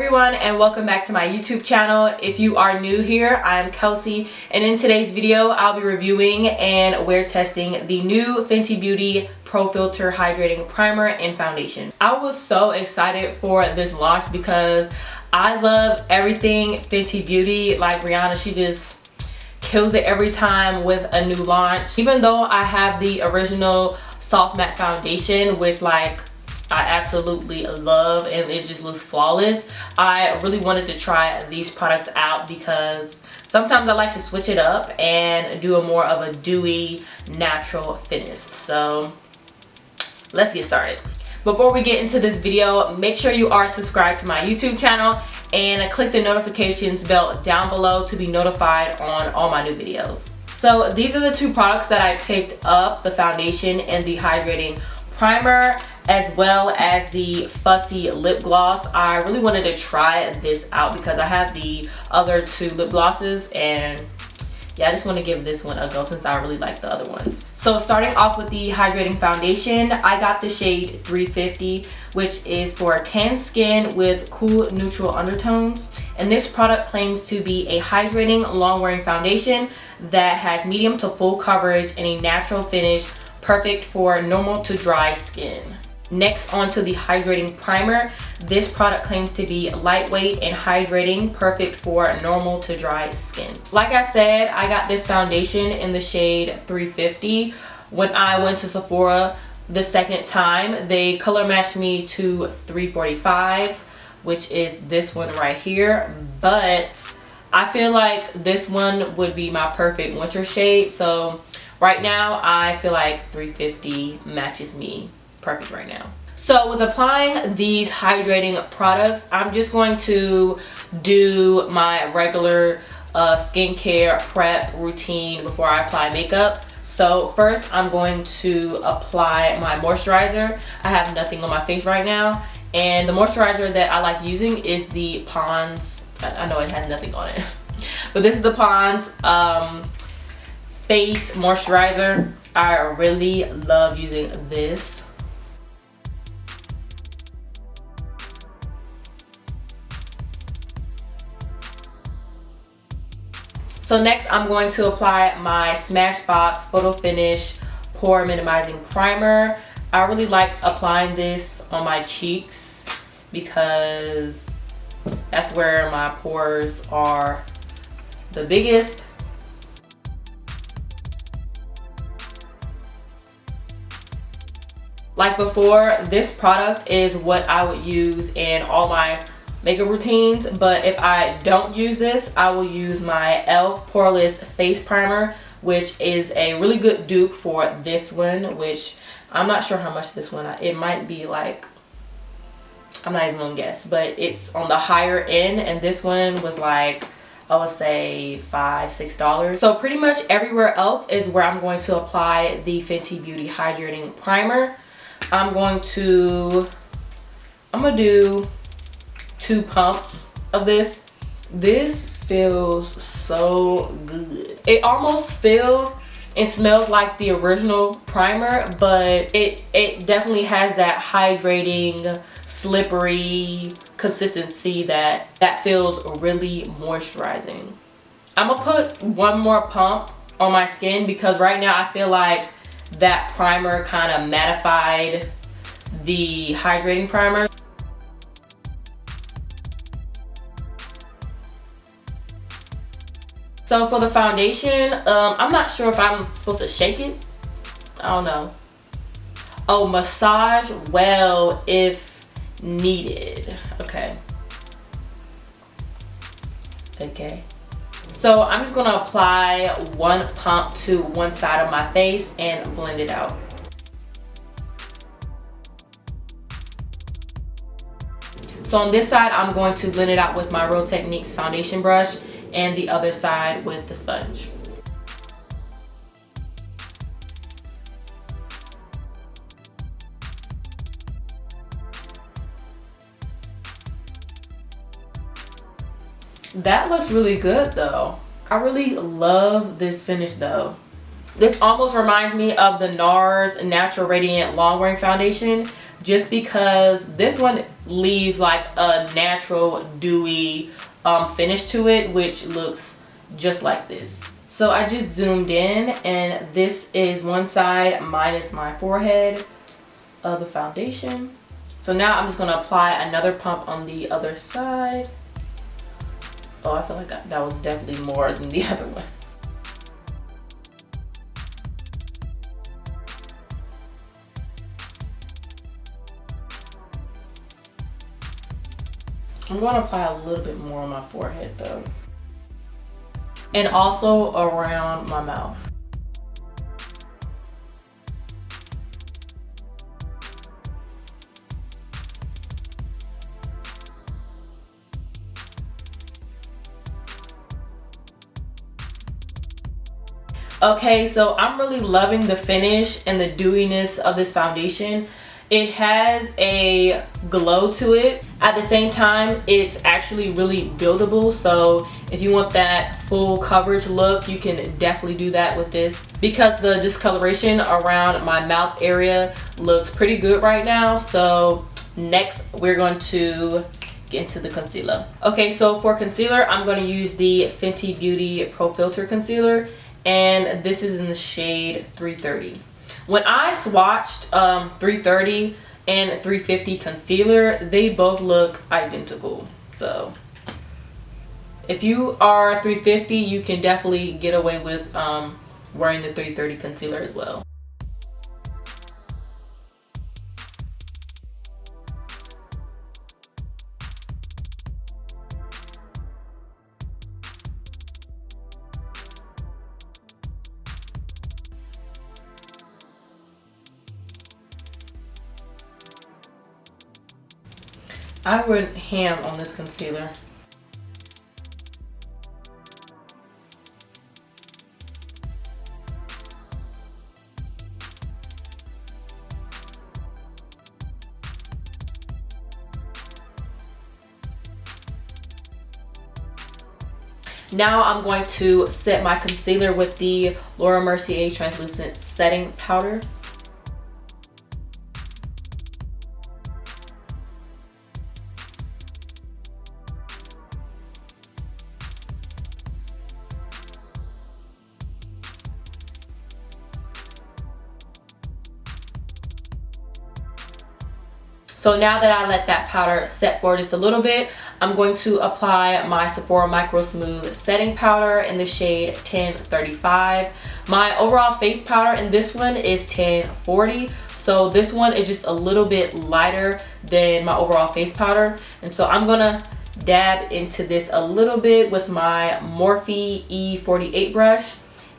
everyone, and welcome back to my YouTube channel. If you are new here, I am Kelsey, and in today's video I'll be reviewing and wear testing the new Fenty Beauty Pro Filt'r Hydrating Primer and Foundation. I was so excited for this launch because I love everything Fenty Beauty. Like Rihanna, she just kills it every time with a new launch. Even though I have the original soft matte foundation, which I absolutely love and it just looks flawless, I really wanted to try these products out because sometimes I like to switch it up and do a more of a dewy, natural finish. So let's get started. Before we get into this video, make sure you are subscribed to my YouTube channel and click the notifications bell down below to be notified on all my new videos. So these are the two products that I picked up, the foundation and the hydrating primer, as well as the fussy lip gloss. I really wanted to try this out because I have the other two lip glosses, and yeah, I just want to give this one a go since I really like the other ones. So starting off with the hydrating foundation, I got the shade 350, which is for tan skin with cool neutral undertones. And this product claims to be a hydrating, long-wearing foundation that has medium to full coverage and a natural finish, perfect for normal to dry skin. Next, onto the hydrating primer. This product claims to be lightweight and hydrating, perfect for normal to dry skin. Like I said, I got this foundation in the shade 350. When I went to Sephora the second time, they color matched me to 345, which is this one right here. But I feel like this one would be my perfect winter shade. So right now, I feel like 350 matches me perfect right now. So with applying these hydrating products, I'm just going to do my regular skincare prep routine before I apply makeup. So first, I'm going to apply my moisturizer. I have nothing on my face right now, and the moisturizer that I like using is the Pond's, I know it has nothing on it, but this is the Pond's face moisturizer. I really love using this. So next, I'm going to apply my Smashbox Photo Finish Pore Minimizing Primer. I really like applying this on my cheeks because that's where my pores are the biggest. Like before, this product is what I would use in all my makeup routines, but if I don't use this, I will use my e.l.f. Poreless Face Primer, which is a really good dupe for this one, which I'm not sure how much this one, it might be like, I'm not even gonna guess, but it's on the higher end, and this one was like, I would say $5–6. So pretty much everywhere else is where I'm going to apply the Fenty Beauty Hydrating Primer. I'm gonna do 2 pumps of this. This feels so good. It almost feels and smells like the original primer, but it definitely has that hydrating, slippery consistency that feels really moisturizing. I'm gonna put one more pump on my skin because right now I feel like that primer kind of mattified the hydrating primer. So for the foundation, I'm not sure if I'm supposed to shake it. I don't know. Oh, massage well if needed. Okay. So I'm just gonna apply one pump to one side of my face and blend it out. So on this side, I'm going to blend it out with my Real Techniques foundation brush, and the other side with the sponge. That looks really good though. I really love this finish though. This almost reminds me of the NARS Natural Radiant Long Wearing Foundation, just because this one leaves like a natural dewy finish to it, which looks just like this. So I just zoomed in, and this is one side minus my forehead of the foundation. So now I'm just going to apply another pump on the other side. Oh, I feel like that was definitely more than the other one. I'm going to apply a little bit more on my forehead though. And also around my mouth. Okay, so I'm really loving the finish and the dewiness of this foundation. It has a glow to it. At the same time, it's actually really buildable. So if you want that full coverage look, you can definitely do that with this. Because the discoloration around my mouth area looks pretty good right now. So next, we're going to get into the concealer. Okay, so for concealer, I'm going to use the Fenty Beauty Pro Filt'r concealer. And this is in the shade 330. When I swatched 330 and 350 concealer, they both look identical. So if you are 350, you can definitely get away with wearing the 330 concealer as well. I went ham on this concealer. Now I'm going to set my concealer with the Laura Mercier Translucent Setting Powder. So now that I let that powder set for just a little bit, I'm going to apply my Sephora Micro Smooth Setting Powder in the shade 1035. My overall face powder in this one is 1040. So this one is just a little bit lighter than my overall face powder. And so I'm gonna dab into this a little bit with my Morphe E48 brush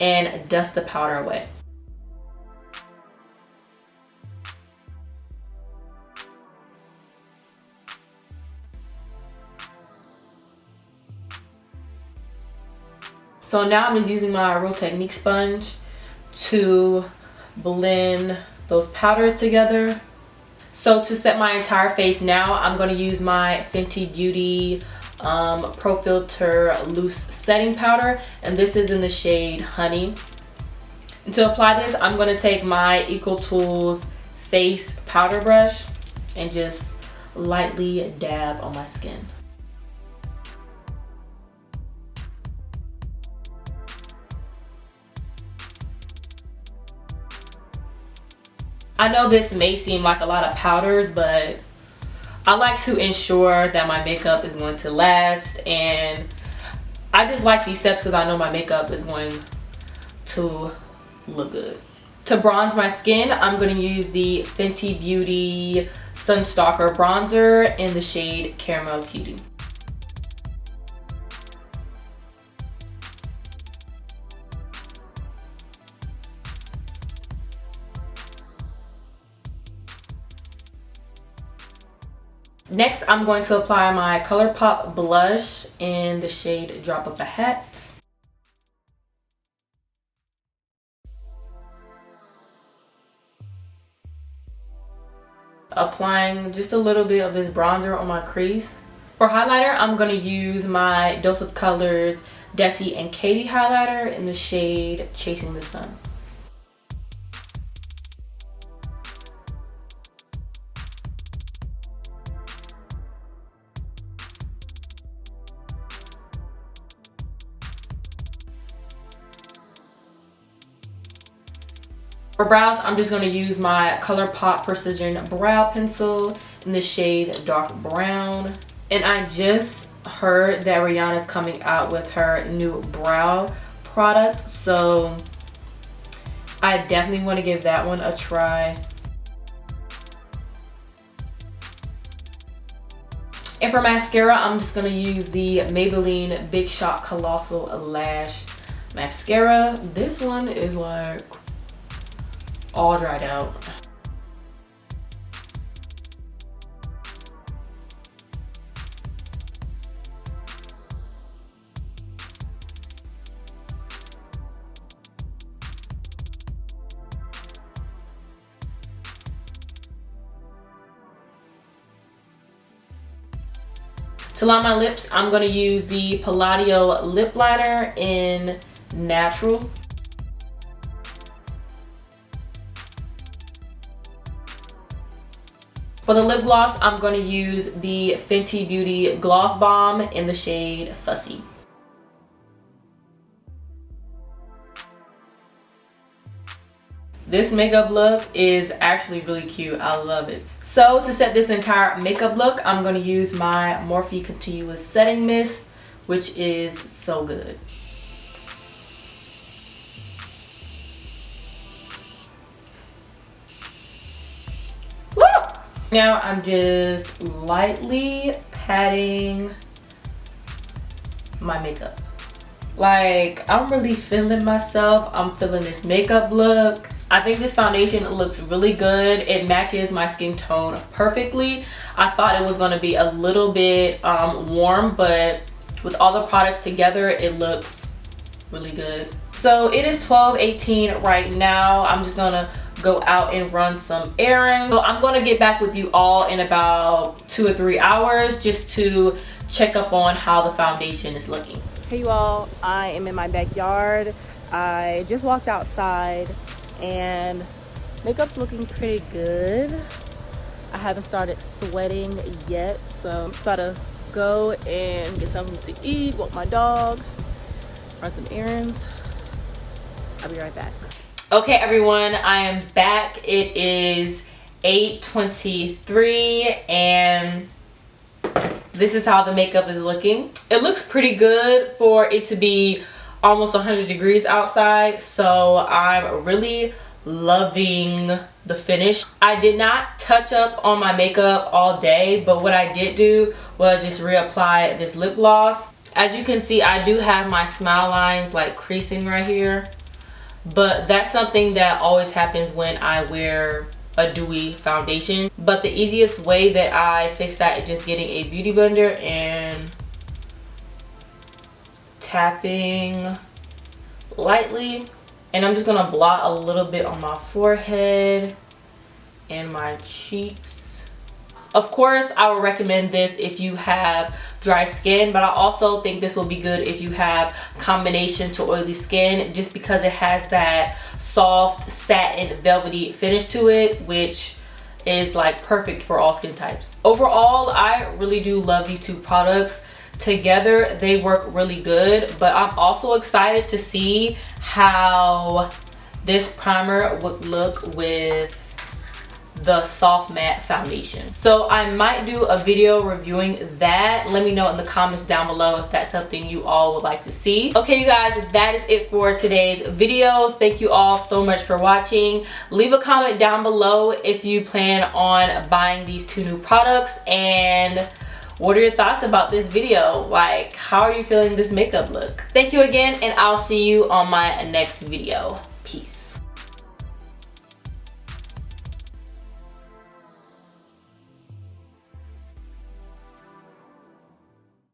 and dust the powder away. So now I'm just using my Real Technique sponge to blend those powders together. So to set my entire face now, I'm going to use my Fenty Beauty Pro Filt'r Loose Setting Powder. And this is in the shade Honey. And to apply this, I'm going to take my Eco Tools Face Powder Brush and just lightly dab on my skin. I know this may seem like a lot of powders, but I like to ensure that my makeup is going to last, and I just like these steps because I know my makeup is going to look good. To bronze my skin, I'm going to use the Fenty Beauty Sunstalker Bronzer in the shade Caramel Cutie. Next, I'm going to apply my ColourPop blush in the shade Drop of a Hat. Applying just a little bit of this bronzer on my crease. For highlighter, I'm going to use my Dose of Colors Desi and Katie highlighter in the shade Chasing the Sun. For brows, I'm just going to use my ColourPop Precision Brow Pencil in the shade Dark Brown. And I just heard that Rihanna's coming out with her new brow product, so I definitely want to give that one a try. And for mascara, I'm just going to use the Maybelline Big Shot Colossal Lash Mascara. This one is like all dried out. To line my lips, I'm going to use the Palladio Lip Liner in Natural. For the lip gloss, I'm going to use the Fenty Beauty Gloss Bomb in the shade Fussy. This makeup look is actually really cute. I love it. So to set this entire makeup look, I'm going to use my Morphe Continuous Setting Mist, which is so good. Woo! Now I'm just lightly patting my makeup. Like, I'm really feeling myself. I'm feeling this makeup look. I think this foundation looks really good. It matches my skin tone perfectly. I thought it was going to be a little bit warm, but with all the products together, it looks really good. So it is 12:18 right now. I'm just going to go out and run some errands. So I'm going to get back with you all in about 2 or 3 hours just to check up on how the foundation is looking. Hey you all, I am in my backyard. I just walked outside and makeup's looking pretty good. I haven't started sweating yet, so I'm just about to go and get something to eat, walk my dog, run some errands. I'll be right back. Okay everyone, I am back. It is 8:23 and this is how the makeup is looking. It looks pretty good for it to be almost 100 degrees outside, so I'm really loving the finish. I did not touch up on my makeup all day, but what I did do was just reapply this lip gloss. As you can see, I do have my smile lines like creasing right here, but that's something that always happens when I wear a dewy foundation. But the easiest way that I fix that is just getting a beauty blender and tapping lightly, and I'm just gonna blot a little bit on my forehead and my cheeks. Of course, I would recommend this if you have dry skin, but I also think this will be good if you have combination to oily skin, just because it has that soft satin velvety finish to it, which is like perfect for all skin types. Overall, I really do love these two products. Together they work really good, but I'm also excited to see how this primer would look with the soft matte foundation. So I might do a video reviewing that. Let me know in the comments down below if that's something you all would like to see. Okay you guys, that is it for today's video. Thank you all so much for watching. Leave a comment down below if you plan on buying these two new products, and what are your thoughts about this video? Like, how are you feeling this makeup look? Thank you again, and I'll see you on my next video. Peace.